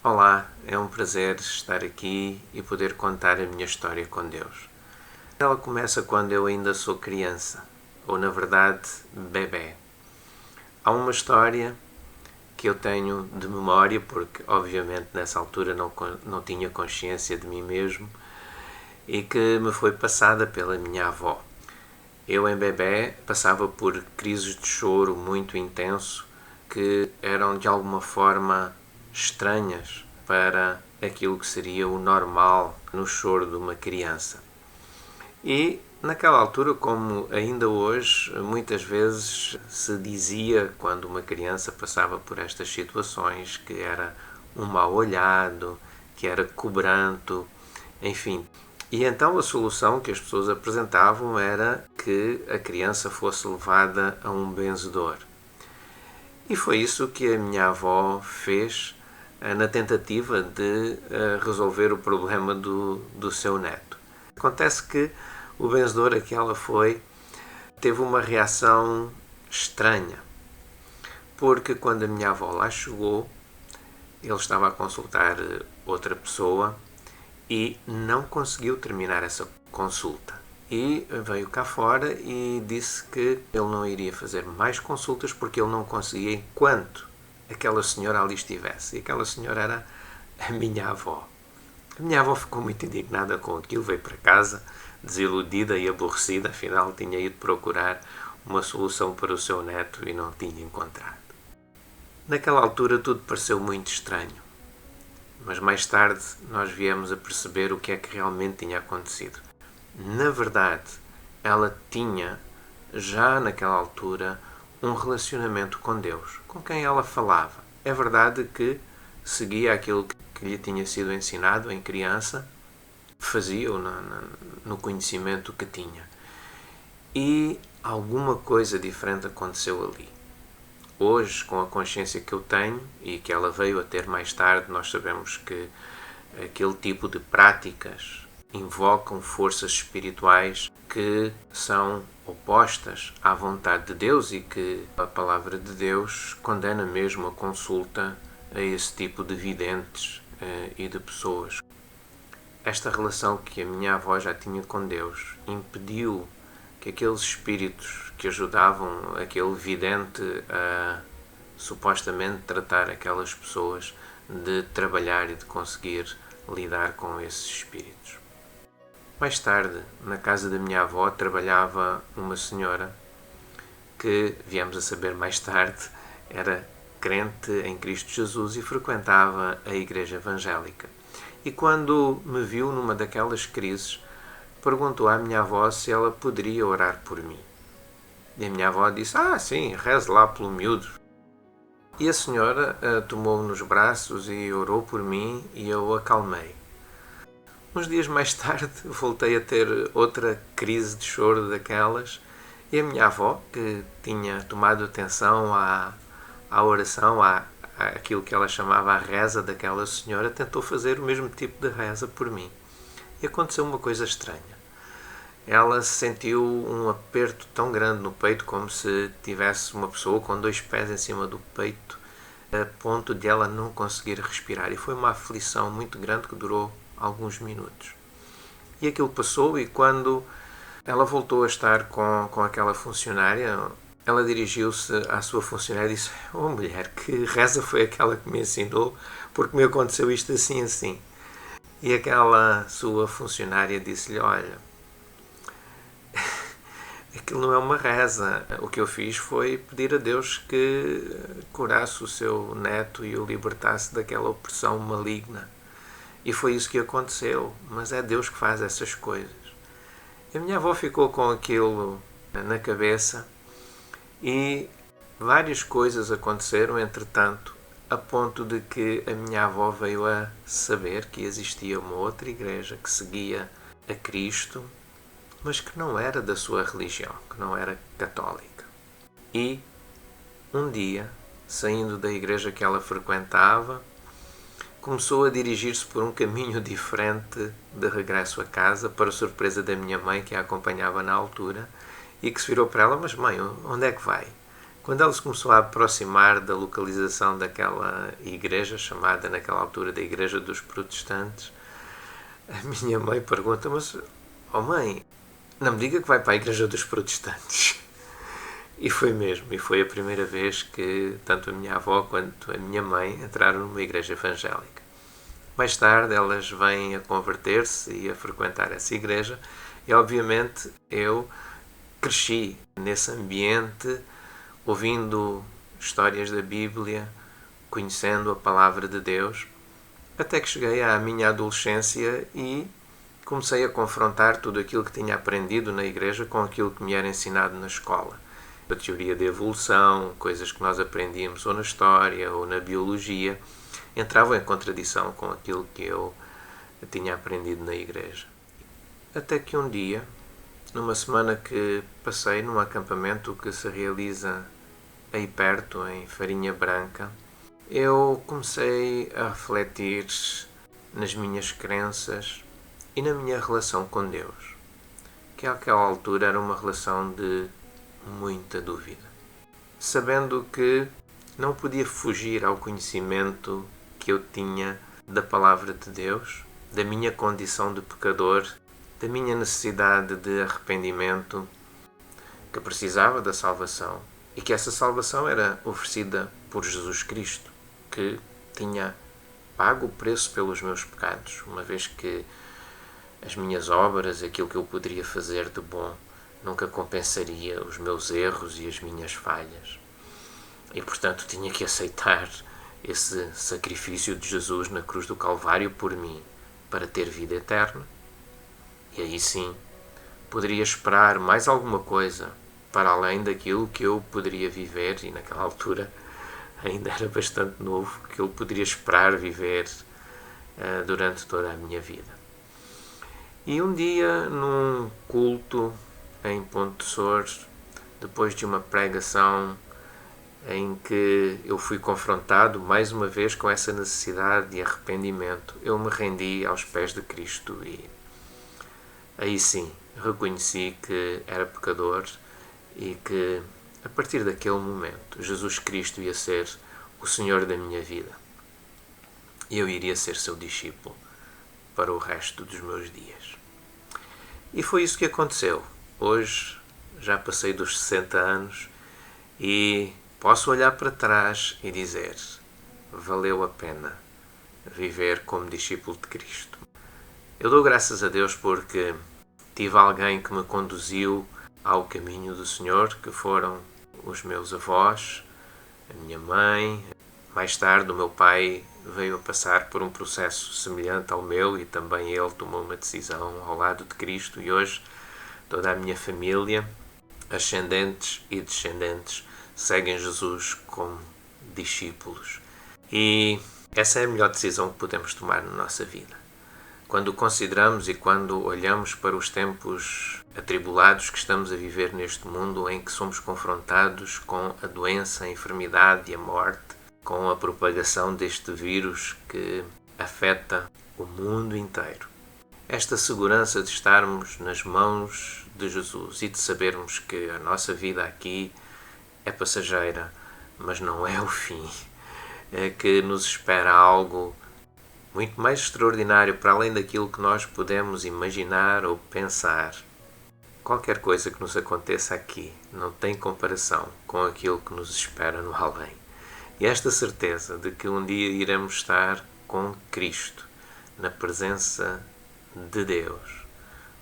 Olá, é um prazer estar aqui e poder contar a minha história com Deus. Ela começa quando eu ainda sou criança, ou na verdade, bebé. Há uma história que eu tenho de memória, porque obviamente nessa altura não tinha consciência de mim mesmo, e que me foi passada pela minha avó. Eu, em bebé, passava por crises de choro muito intenso que eram de alguma forma estranhas para aquilo que seria o normal no choro de uma criança. E naquela altura, como ainda hoje, muitas vezes se dizia quando uma criança passava por estas situações que era um mal olhado, que era cobranto, enfim. E então a solução que as pessoas apresentavam era que a criança fosse levada a um benzedor. E foi isso que a minha avó fez na tentativa de resolver o problema do seu neto. Acontece que o benzedor a que ela foi teve uma reação estranha, porque quando a minha avó lá chegou, ele estava a consultar outra pessoa e não conseguiu terminar essa consulta. E veio cá fora e disse que ele não iria fazer mais consultas porque ele não conseguia enquanto aquela senhora ali estivesse. E aquela senhora era a minha avó. A minha avó ficou muito indignada com aquilo, veio para casa desiludida e aborrecida, afinal tinha ido procurar uma solução para o seu neto e não tinha encontrado. Naquela altura tudo pareceu muito estranho, mas mais tarde nós viemos a perceber o que é que realmente tinha acontecido. Na verdade, ela tinha, já naquela altura, um relacionamento com Deus, com quem ela falava. É verdade que seguia aquilo que lhe tinha sido ensinado em criança, fazia-o no conhecimento que tinha. E alguma coisa diferente aconteceu ali. Hoje, com a consciência que eu tenho e que ela veio a ter mais tarde, nós sabemos que aquele tipo de práticas invocam forças espirituais que são opostas à vontade de Deus e que a palavra de Deus condena mesmo a consulta a esse tipo de videntes e de pessoas. Esta relação que a minha avó já tinha com Deus impediu que aqueles espíritos que ajudavam aquele vidente a supostamente tratar aquelas pessoas de trabalhar e de conseguir lidar com esses espíritos. Mais tarde, na casa da minha avó, trabalhava uma senhora que, viemos a saber mais tarde, era crente em Cristo Jesus e frequentava a igreja evangélica. E quando me viu numa daquelas crises, perguntou à minha avó se ela poderia orar por mim. E a minha avó disse, sim, reze lá pelo miúdo. E a senhora tomou-me nos braços e orou por mim e eu acalmei. Uns dias mais tarde voltei a ter outra crise de choro daquelas e a minha avó, que tinha tomado atenção à oração, àquilo que ela chamava a reza daquela senhora, tentou fazer o mesmo tipo de reza por mim. E aconteceu uma coisa estranha. Ela sentiu um aperto tão grande no peito, como se tivesse uma pessoa com dois pés em cima do peito, a ponto de ela não conseguir respirar. E foi uma aflição muito grande que durou alguns minutos. E aquilo passou e quando ela voltou a estar com aquela funcionária, ela dirigiu-se à sua funcionária e disse, mulher, que reza foi aquela que me ensinou, porque me aconteceu isto assim assim. E aquela sua funcionária disse-lhe, olha, aquilo não é uma reza. O que eu fiz foi pedir a Deus que curasse o seu neto e o libertasse daquela opressão maligna. E foi isso que aconteceu. Mas é Deus que faz essas coisas. A minha avó ficou com aquilo na cabeça e várias coisas aconteceram, entretanto, a ponto de que a minha avó veio a saber que existia uma outra igreja que seguia a Cristo, mas que não era da sua religião, que não era católica. E, um dia, saindo da igreja que ela frequentava, começou a dirigir-se por um caminho diferente de regresso a casa, para surpresa da minha mãe, que a acompanhava na altura, e que se virou para ela, mas mãe, onde é que vai? Quando ela se começou a aproximar da localização daquela igreja, chamada naquela altura da Igreja dos Protestantes, a minha mãe pergunta: mas, oh mãe, não me diga que vai para a Igreja dos Protestantes. E foi mesmo, e foi a primeira vez que tanto a minha avó quanto a minha mãe entraram numa igreja evangélica. Mais tarde elas vêm a converter-se e a frequentar essa igreja, e obviamente eu cresci nesse ambiente, ouvindo histórias da Bíblia, conhecendo a palavra de Deus, até que cheguei à minha adolescência e comecei a confrontar tudo aquilo que tinha aprendido na igreja com aquilo que me era ensinado na escola. A teoria da evolução, coisas que nós aprendíamos ou na história ou na biologia, entravam em contradição com aquilo que eu tinha aprendido na igreja. Até que um dia, numa semana que passei num acampamento que se realiza aí perto, em Farinha Branca, eu comecei a refletir nas minhas crenças e na minha relação com Deus, que àquela altura era uma relação de muita dúvida, sabendo que não podia fugir ao conhecimento que eu tinha da palavra de Deus, da minha condição de pecador, da minha necessidade de arrependimento, que precisava da salvação e que essa salvação era oferecida por Jesus Cristo, que tinha pago o preço pelos meus pecados, uma vez que as minhas obras, aquilo que eu poderia fazer de bom, nunca compensaria os meus erros e as minhas falhas. E, portanto, tinha que aceitar esse sacrifício de Jesus na cruz do Calvário por mim, para ter vida eterna. E aí sim, poderia esperar mais alguma coisa para além daquilo que eu poderia viver, e naquela altura ainda era bastante novo, que eu poderia esperar viver durante toda a minha vida. E um dia, num culto em Ponte de Sores, depois de uma pregação em que eu fui confrontado mais uma vez com essa necessidade de arrependimento, eu me rendi aos pés de Cristo e aí sim reconheci que era pecador e que a partir daquele momento Jesus Cristo ia ser o Senhor da minha vida e eu iria ser seu discípulo para o resto dos meus dias. E foi isso que aconteceu. Hoje já passei dos 60 anos e posso olhar para trás e dizer: valeu a pena viver como discípulo de Cristo. Eu dou graças a Deus porque tive alguém que me conduziu ao caminho do Senhor, que foram os meus avós, a minha mãe. Mais tarde o meu pai veio a passar por um processo semelhante ao meu e também ele tomou uma decisão ao lado de Cristo, e hoje toda a minha família, ascendentes e descendentes, seguem Jesus como discípulos. E essa é a melhor decisão que podemos tomar na nossa vida. Quando consideramos e quando olhamos para os tempos atribulados que estamos a viver neste mundo, em que somos confrontados com a doença, a enfermidade e a morte, com a propagação deste vírus que afeta o mundo inteiro, esta segurança de estarmos nas mãos de Jesus e de sabermos que a nossa vida aqui é passageira, mas não é o fim, é que nos espera algo muito mais extraordinário para além daquilo que nós podemos imaginar ou pensar. Qualquer coisa que nos aconteça aqui não tem comparação com aquilo que nos espera no além. E esta certeza de que um dia iremos estar com Cristo, na presença de Deus,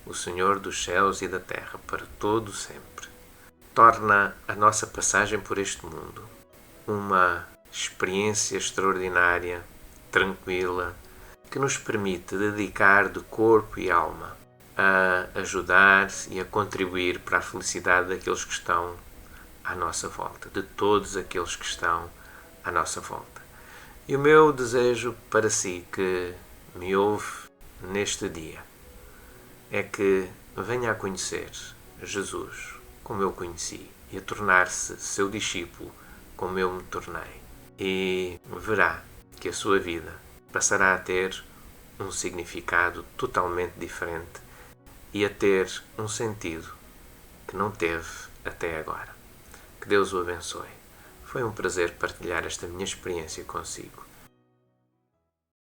o Senhor dos céus e da terra, para todo sempre, torna a nossa passagem por este mundo uma experiência extraordinária, tranquila, que nos permite dedicar de corpo e alma a ajudar e a contribuir para a felicidade daqueles que estão à nossa volta, de todos aqueles que estão à nossa volta. E o meu desejo para si que me ouve neste dia é que venha a conhecer Jesus como eu conheci e a tornar-se seu discípulo como eu me tornei, e verá que a sua vida passará a ter um significado totalmente diferente e a ter um sentido que não teve até agora. Que Deus o abençoe. Foi um prazer partilhar esta minha experiência consigo.